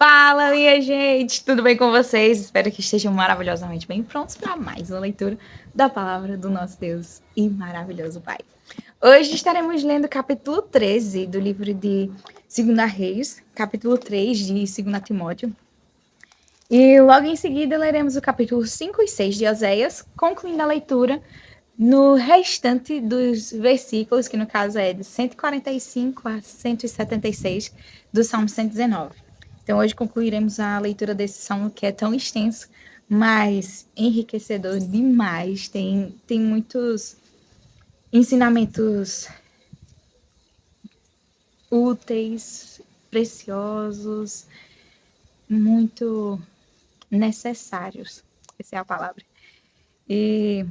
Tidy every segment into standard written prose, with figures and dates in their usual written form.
Fala, minha gente! Tudo bem com vocês? Espero que estejam maravilhosamente bem prontos para mais uma leitura da palavra do nosso Deus e maravilhoso Pai. Hoje estaremos lendo o capítulo 13 do livro de 2 Reis, capítulo 3 de 2 Timóteo. E logo em seguida leremos o capítulo 5 e 6 de Oséias, concluindo a leitura no restante dos versículos, que no caso é de 145 a 176 do Salmo 119. Então hoje concluiremos a leitura desse salmo que é tão extenso, mas enriquecedor demais. Tem muitos ensinamentos úteis, preciosos, muito necessários. Essa é a palavra. E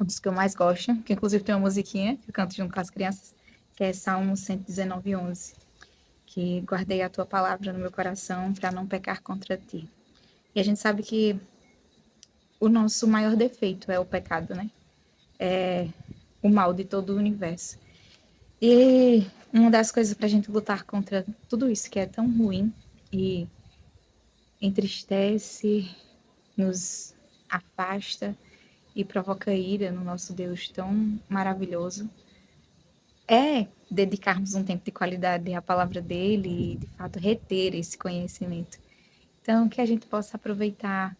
um dos que eu mais gosto, que inclusive tem uma musiquinha que eu canto junto com as crianças, que é Salmo 119:11, que guardei a tua palavra no meu coração para não pecar contra ti. E a gente sabe que o nosso maior defeito é o pecado, né? É o mal de todo o universo. E uma das coisas para a gente lutar contra tudo isso que é tão ruim e entristece, nos afasta e provoca ira no nosso Deus tão maravilhoso, é dedicarmos um tempo de qualidade à palavra dele e, de fato, reter esse conhecimento. Então, que a gente possa aproveitar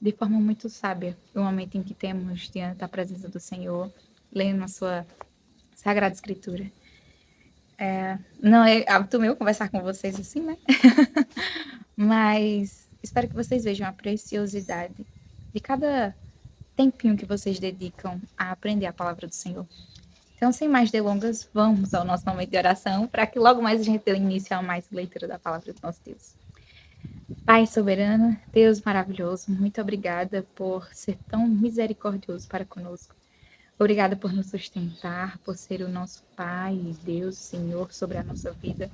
de forma muito sábia o momento em que temos diante da presença do Senhor, lendo a sua Sagrada Escritura. Não é hábito meu conversar com vocês assim, né? Mas espero que vocês vejam a preciosidade de cada tempinho que vocês dedicam a aprender a palavra do Senhor. Então, sem mais delongas, vamos ao nosso momento de oração, para que logo mais a gente dê início a mais leitura da palavra do nosso Deus. Pai soberano, Deus maravilhoso, muito obrigada por ser tão misericordioso para conosco. Obrigada por nos sustentar, por ser o nosso Pai e Deus, Senhor, sobre a nossa vida.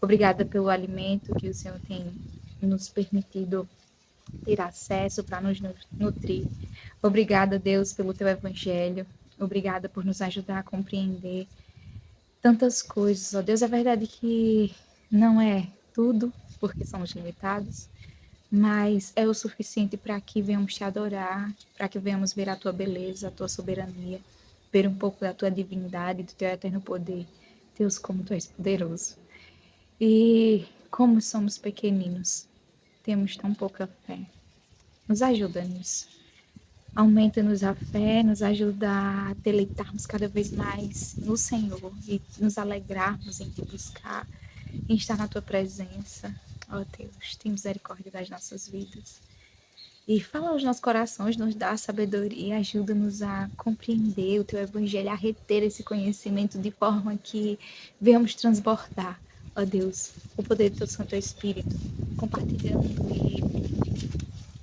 Obrigada pelo alimento que o Senhor tem nos permitido ter acesso para nos nutrir. Obrigada, Deus, pelo teu evangelho. Obrigada por nos ajudar a compreender tantas coisas. Ó Deus, é verdade que não é tudo, porque somos limitados, mas é o suficiente para que venhamos te adorar, para que venhamos ver a tua beleza, a tua soberania, ver um pouco da tua divindade, do teu eterno poder. Deus, como tu és poderoso. E como somos pequeninos, temos tão pouca fé. Nos ajuda nisso. Aumenta-nos a fé, nos ajuda a deleitarmos cada vez mais no Senhor e nos alegrarmos em te buscar, em estar na tua presença. Ó Deus, tem misericórdia das nossas vidas. E fala aos nossos corações, nos dá sabedoria, ajuda-nos a compreender o teu evangelho, a reter esse conhecimento de forma que venhamos transbordar, ó Deus, o poder do teu Santo Espírito, compartilhando e,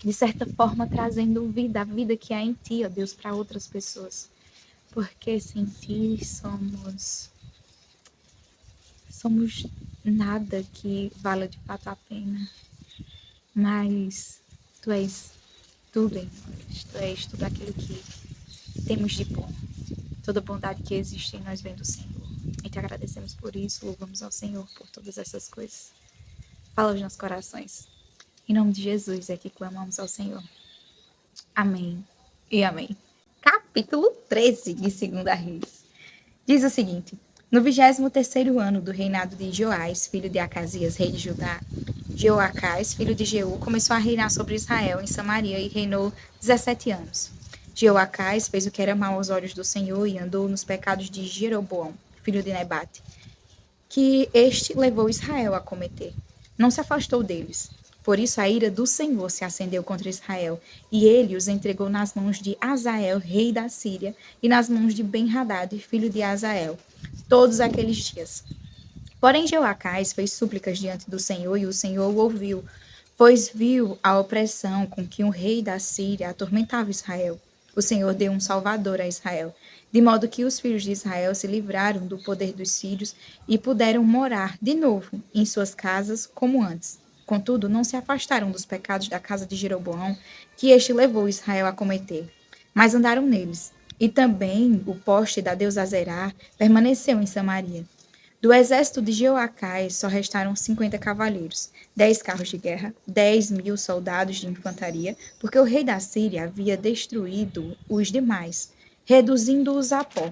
de certa forma, trazendo vida, a vida que há em ti, ó Deus, para outras pessoas. Porque sem ti somos nada que vala de fato a pena. Mas tu és tudo em nós, tu és tudo aquilo que temos de bom. Toda bondade que existe em nós vem do Senhor. E te agradecemos por isso, louvamos ao Senhor por todas essas coisas. Fala aos nossos corações. Em nome de Jesus é que clamamos ao Senhor. Amém e amém. Capítulo 13 de 2 Reis. Diz o seguinte: no 23º ano do reinado de Joás, filho de Acasias, rei de Judá, Jeoacás, filho de Jeú, começou a reinar sobre Israel em Samaria e reinou 17 anos. Jeoacás fez o que era mau aos olhos do Senhor e andou nos pecados de Jeroboão, filho de Nebate, que este levou Israel a cometer. Não se afastou deles. Por isso a ira do Senhor se acendeu contra Israel, e ele os entregou nas mãos de Azael, rei da Síria, e nas mãos de Ben-Hadad, filho de Azael, todos aqueles dias. Porém Jeoacás fez súplicas diante do Senhor, e o Senhor o ouviu, pois viu a opressão com que o rei da Síria atormentava Israel. O Senhor deu um salvador a Israel, de modo que os filhos de Israel se livraram do poder dos sírios e puderam morar de novo em suas casas como antes. Contudo, não se afastaram dos pecados da casa de Jeroboão, que este levou Israel a cometer, mas andaram neles. E também o poste da deusa Zerá permaneceu em Samaria. Do exército de Jeoacás só restaram 50 cavaleiros, 10 carros de guerra, 10.000 soldados de infantaria, porque o rei da Síria havia destruído os demais, reduzindo-os a pó.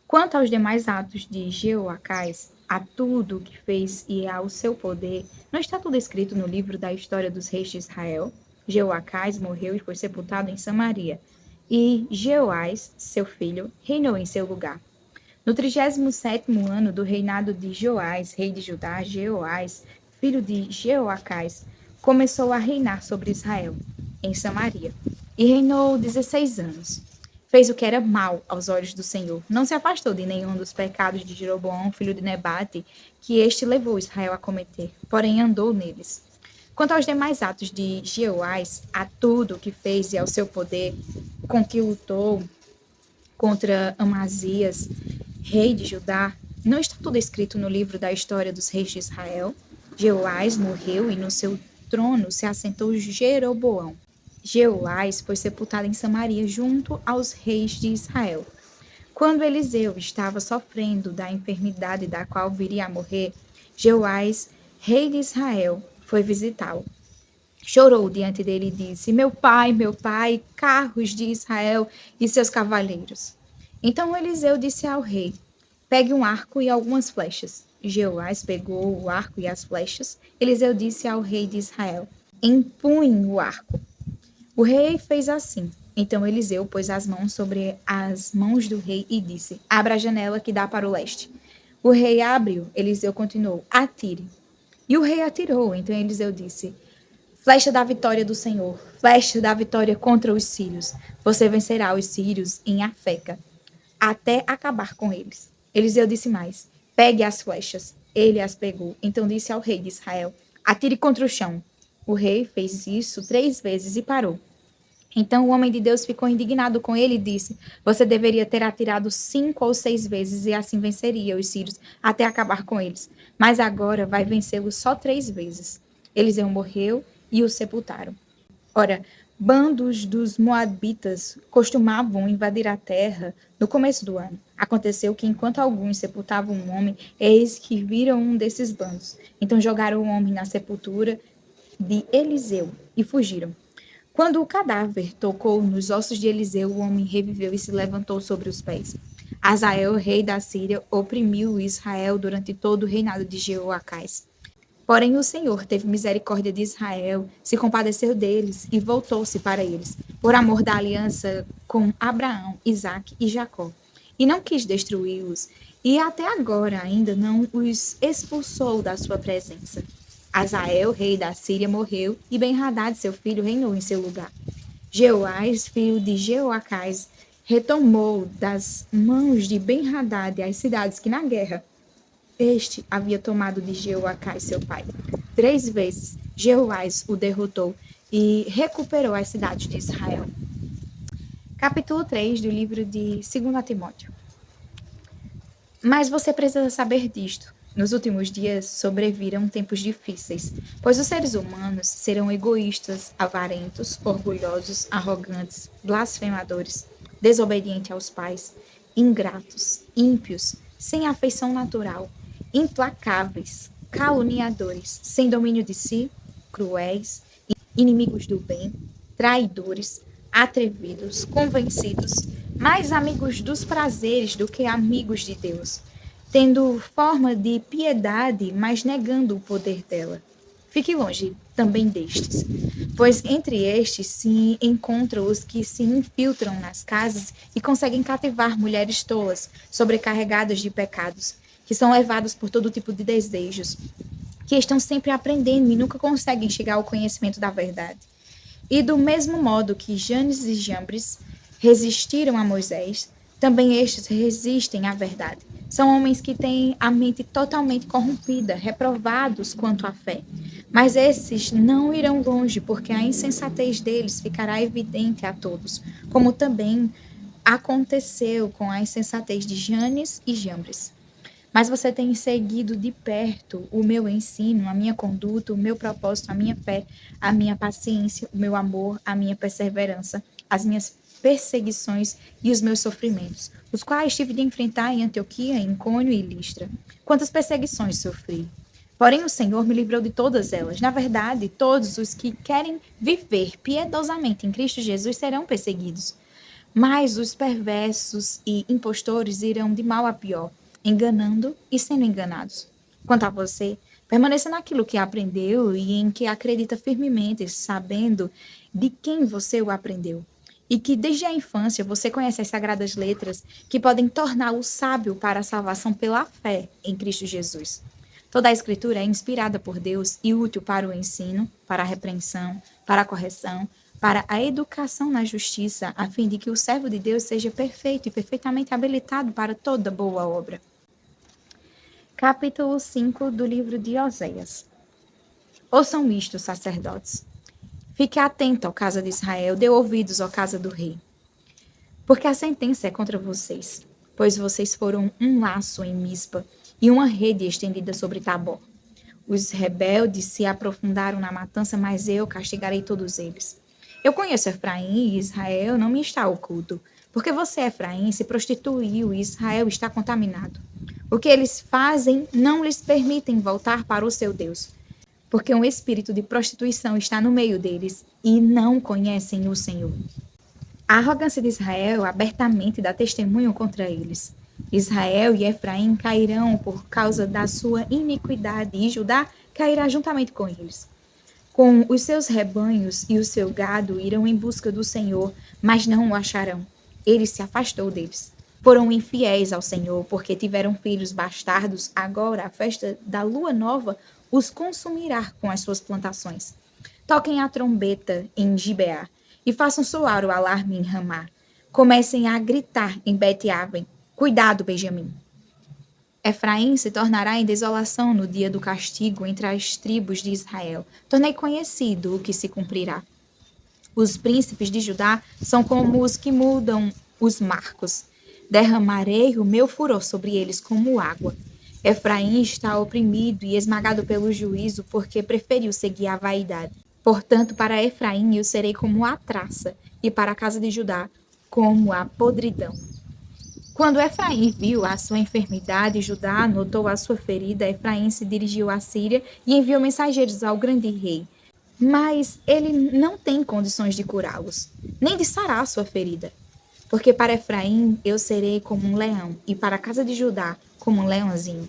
Quanto aos demais atos de Jeoacás, a tudo o que fez e ao seu poder, não está tudo escrito no livro da história dos reis de Israel? Jeoacás morreu e foi sepultado em Samaria, e Jeoás, seu filho, reinou em seu lugar. No 37º ano do reinado de Joás, rei de Judá, Jeoás, filho de Jeoacás, começou a reinar sobre Israel, em Samaria, e reinou 16 anos. Fez o que era mal aos olhos do Senhor. Não se afastou de nenhum dos pecados de Jeroboão, filho de Nebate, que este levou Israel a cometer, porém andou neles. Quanto aos demais atos de Jeoás, a tudo o que fez e ao seu poder, com que lutou contra Amazias, rei de Judá, não está tudo escrito no livro da história dos reis de Israel? Jeoás morreu e no seu trono se assentou Jeroboão. Jeoás foi sepultado em Samaria junto aos reis de Israel. Quando Eliseu estava sofrendo da enfermidade da qual viria a morrer, Jeoás, rei de Israel, foi visitá-lo. Chorou diante dele e disse: meu pai, carros de Israel e seus cavaleiros. Então Eliseu disse ao rei: pegue um arco e algumas flechas. Jeoás pegou o arco e as flechas. Eliseu disse ao rei de Israel: empunhe o arco. O rei fez assim. Então Eliseu pôs as mãos sobre as mãos do rei e disse: abra a janela que dá para o leste. O rei abriu. Eliseu continuou: atire. E o rei atirou. Então Eliseu disse: flecha da vitória do Senhor, flecha da vitória contra os sírios. Você vencerá os sírios em Afeca, até acabar com eles. Eliseu disse mais: pegue as flechas. Ele as pegou. Então disse ao rei de Israel: atire contra o chão. O rei fez isso 3 vezes e parou. Então o homem de Deus ficou indignado com ele e disse: você deveria ter atirado 5 ou 6 vezes e assim venceria os sírios até acabar com eles. Mas agora vai vencê-los só 3 vezes. Eliseu morreu e o sepultaram. Ora, bandos dos moabitas costumavam invadir a terra no começo do ano. Aconteceu que, enquanto alguns sepultavam um homem, eis que viram um desses bandos. Então jogaram o homem na sepultura de Eliseu e fugiram. Quando o cadáver tocou nos ossos de Eliseu, o homem reviveu e se levantou sobre os pés. Azael, rei da Síria, oprimiu Israel durante todo o reinado de Jeoacás. Porém o Senhor teve misericórdia de Israel, se compadeceu deles e voltou-se para eles, por amor da aliança com Abraão, Isaque e Jacó. E não quis destruí-los, e até agora ainda não os expulsou da sua presença. Azael, rei da Síria, morreu, e Ben-Hadad, seu filho, reinou em seu lugar. Jeoás, filho de Jeoacás, retomou das mãos de Ben-Hadad as cidades que na guerra este havia tomado de Jeoacás, seu pai. 3 vezes Jeoás o derrotou e recuperou as cidades de Israel. Capítulo 3 do livro de 2 Timóteo. Mas você precisa saber disto. Nos últimos dias sobrevirão tempos difíceis, pois os seres humanos serão egoístas, avarentos, orgulhosos, arrogantes, blasfemadores, desobedientes aos pais, ingratos, ímpios, sem afeição natural, implacáveis, caluniadores, sem domínio de si, cruéis, inimigos do bem, traidores, atrevidos, convencidos, mais amigos dos prazeres do que amigos de Deus, tendo forma de piedade, mas negando o poder dela. Fique longe também destes, pois entre estes se encontram os que se infiltram nas casas e conseguem cativar mulheres tolas, sobrecarregadas de pecados, que são levados por todo tipo de desejos, que estão sempre aprendendo e nunca conseguem chegar ao conhecimento da verdade. E do mesmo modo que Janes e Jambres resistiram a Moisés, também estes resistem à verdade. São homens que têm a mente totalmente corrompida, reprovados quanto à fé. Mas esses não irão longe, porque a insensatez deles ficará evidente a todos, como também aconteceu com a insensatez de Janes e Jambres. Mas você tem seguido de perto o meu ensino, a minha conduta, o meu propósito, a minha fé, a minha paciência, o meu amor, a minha perseverança, as minhas perseguições e os meus sofrimentos, os quais tive de enfrentar em Antioquia, em Icônio e Listra. Quantas perseguições sofri! Porém, o Senhor me livrou de todas elas. Na verdade, todos os que querem viver piedosamente em Cristo Jesus serão perseguidos. Mas os perversos e impostores irão de mal a pior, enganando e sendo enganados. Quanto a você, permaneça naquilo que aprendeu e em que acredita firmemente, sabendo de quem você o aprendeu. E que desde a infância você conhece as sagradas letras que podem torná-lo sábio para a salvação pela fé em Cristo Jesus. Toda a Escritura é inspirada por Deus e útil para o ensino, para a repreensão, para a correção, para a educação na justiça, a fim de que o servo de Deus seja perfeito e perfeitamente habilitado para toda boa obra. Capítulo 5 do livro de Oséias. Ouçam isto, sacerdotes. Fique atento, ó casa de Israel, dê ouvidos, ó casa do rei. Porque a sentença é contra vocês, pois vocês foram um laço em Mispa e uma rede estendida sobre Tabor. Os rebeldes se aprofundaram na matança, mas eu castigarei todos eles. Eu conheço Efraim e Israel não me está oculto, porque você, Efraim, se prostituiu e Israel está contaminado. O que eles fazem não lhes permitem voltar para o seu Deus, porque um espírito de prostituição está no meio deles e não conhecem o Senhor. A arrogância de Israel abertamente dá testemunho contra eles. Israel e Efraim cairão por causa da sua iniquidade, e Judá cairá juntamente com eles. Com os seus rebanhos e o seu gado irão em busca do Senhor, mas não o acharão. Ele se afastou deles. Foram infiéis ao Senhor, porque tiveram filhos bastardos. Agora a festa da lua nova os consumirá com as suas plantações. Toquem a trombeta em Gibeá e façam soar o alarme em Ramá. Comecem a gritar em Bet-Aven. Cuidado, Benjamim. Efraim se tornará em desolação no dia do castigo entre as tribos de Israel. Tornei conhecido o que se cumprirá. Os príncipes de Judá são como os que mudam os marcos. Derramarei o meu furor sobre eles como água. Efraim está oprimido e esmagado pelo juízo, porque preferiu seguir a vaidade. Portanto, para Efraim eu serei como a traça, e para a casa de Judá como a podridão. Quando Efraim viu a sua enfermidade, Judá notou a sua ferida, Efraim se dirigiu à Síria e enviou mensageiros ao grande rei. Mas ele não tem condições de curá-los, nem de sarar a sua ferida. Porque para Efraim eu serei como um leão, e para a casa de Judá como um leãozinho.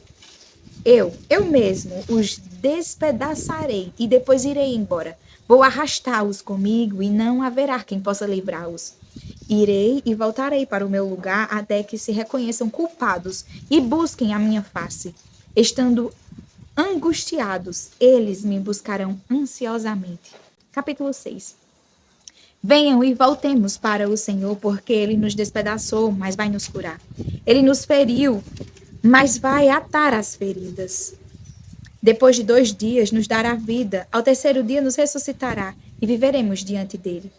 Eu mesmo os despedaçarei e depois irei embora. Vou arrastá-los comigo e não haverá quem possa livrá-los. Irei e voltarei para o meu lugar até que se reconheçam culpados e busquem a minha face. Estando angustiados, eles me buscarão ansiosamente. Capítulo 6. Venham e voltemos para o Senhor, porque Ele nos despedaçou, mas vai nos curar. Ele nos feriu, mas vai atar as feridas. Depois de 2 dias nos dará vida, ao 3º dia nos ressuscitará e viveremos diante dele.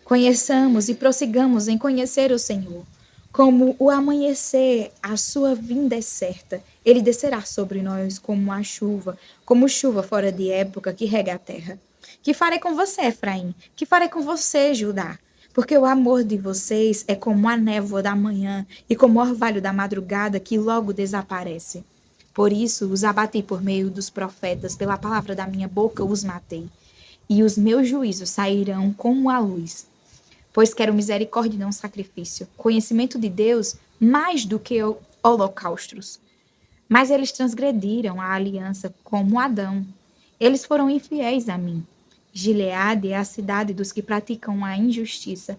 Conheçamos e prossigamos em conhecer o Senhor. Como o amanhecer, a sua vinda é certa. Ele descerá sobre nós como chuva fora de época que rega a terra. Que farei com você, Efraim? Que farei com você, Judá? Porque o amor de vocês é como a névoa da manhã e como o orvalho da madrugada que logo desaparece. Por isso os abati por meio dos profetas, pela palavra da minha boca os matei. E os meus juízos sairão como a luz. Pois quero misericórdia e não sacrifício, conhecimento de Deus mais do que holocaustos. Mas eles transgrediram a aliança como Adão. Eles foram infiéis a mim. Gileade é a cidade dos que praticam a injustiça,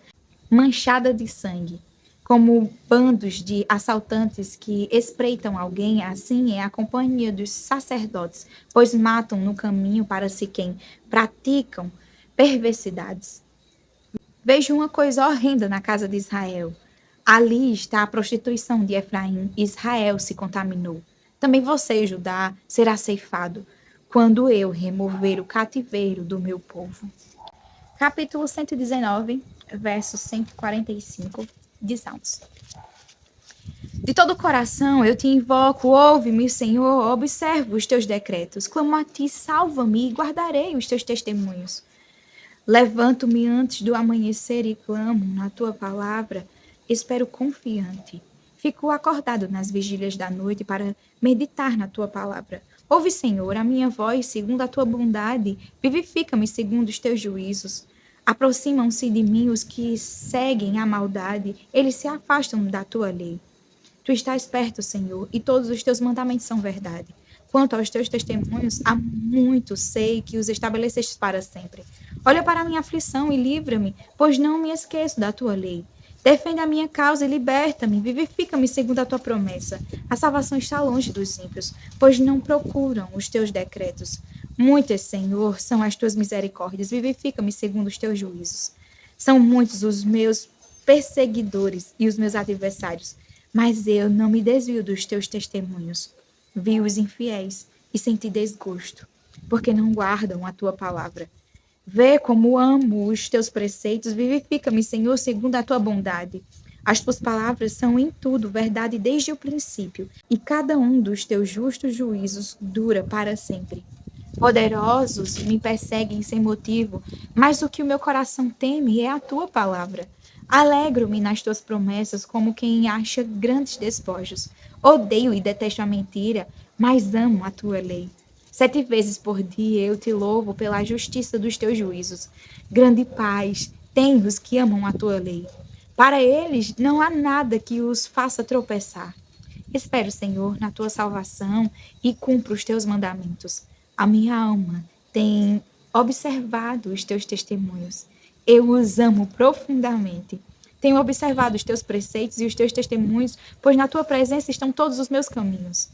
manchada de sangue. Como bandos de assaltantes que espreitam alguém, assim é a companhia dos sacerdotes, pois matam no caminho para Siquém, praticam perversidades. Vejo uma coisa horrenda na casa de Israel. Ali está a prostituição de Efraim. Israel se contaminou. Também você, Judá, será ceifado, quando eu remover o cativeiro do meu povo. Capítulo 119, verso 145 de Salmos. De todo o coração eu te invoco, ouve-me, Senhor, observo os teus decretos. Clamo a ti, salva-me e guardarei os teus testemunhos. Levanto-me antes do amanhecer e clamo na tua palavra, espero confiante. Fico acordado nas vigílias da noite para meditar na tua palavra. Ouve, Senhor, a minha voz segundo a tua bondade, vivifica-me segundo os teus juízos. Aproximam-se de mim os que seguem a maldade, eles se afastam da tua lei. Tu estás perto, Senhor, e todos os teus mandamentos são verdade. Quanto aos teus testemunhos, há muito sei que os estabelecestes para sempre. Olha para a minha aflição e livra-me, pois não me esqueço da tua lei. Defende a minha causa e liberta-me, vivifica-me segundo a tua promessa. A salvação está longe dos ímpios, pois não procuram os teus decretos. Muitas, Senhor, são as tuas misericórdias, vivifica-me segundo os teus juízos. São muitos os meus perseguidores e os meus adversários, mas eu não me desvio dos teus testemunhos. Vi os infiéis e senti desgosto, porque não guardam a tua palavra. Vê como amo os teus preceitos, vivifica-me, Senhor, segundo a tua bondade. As tuas palavras são em tudo verdade desde o princípio, e cada um dos teus justos juízos dura para sempre. Poderosos me perseguem sem motivo, mas o que o meu coração teme é a tua palavra. Alegro-me nas tuas promessas como quem acha grandes despojos. Odeio e detesto a mentira, mas amo a tua lei. 7 vezes por dia eu te louvo pela justiça dos teus juízos. Grande paz tem os que amam a tua lei. Para eles não há nada que os faça tropeçar. Espero, Senhor, na tua salvação e cumpro os teus mandamentos. A minha alma tem observado os teus testemunhos. Eu os amo profundamente. Tenho observado os teus preceitos e os teus testemunhos, pois na tua presença estão todos os meus caminhos.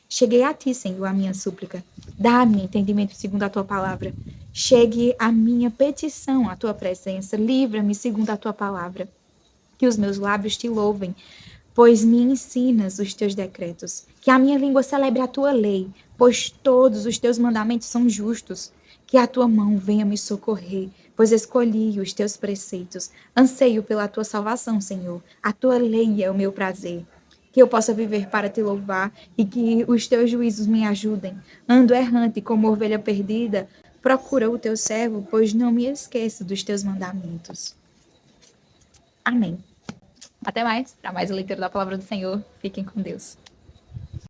Cheguei a ti, Senhor, a minha súplica. Dá-me entendimento segundo a tua palavra. Chegue a minha petição à tua presença. Livra-me segundo a tua palavra. Que os meus lábios te louvem, pois me ensinas os teus decretos. Que a minha língua celebre a tua lei, pois todos os teus mandamentos são justos. Que a tua mão venha me socorrer, pois escolhi os teus preceitos. Anseio pela tua salvação, Senhor. A tua lei é o meu prazer. Que eu possa viver para te louvar e que os teus juízos me ajudem. Ando errante como ovelha perdida, procura o teu servo, pois não me esqueço dos teus mandamentos. Amém. Até mais, para mais a leitura da palavra do Senhor. Fiquem com Deus.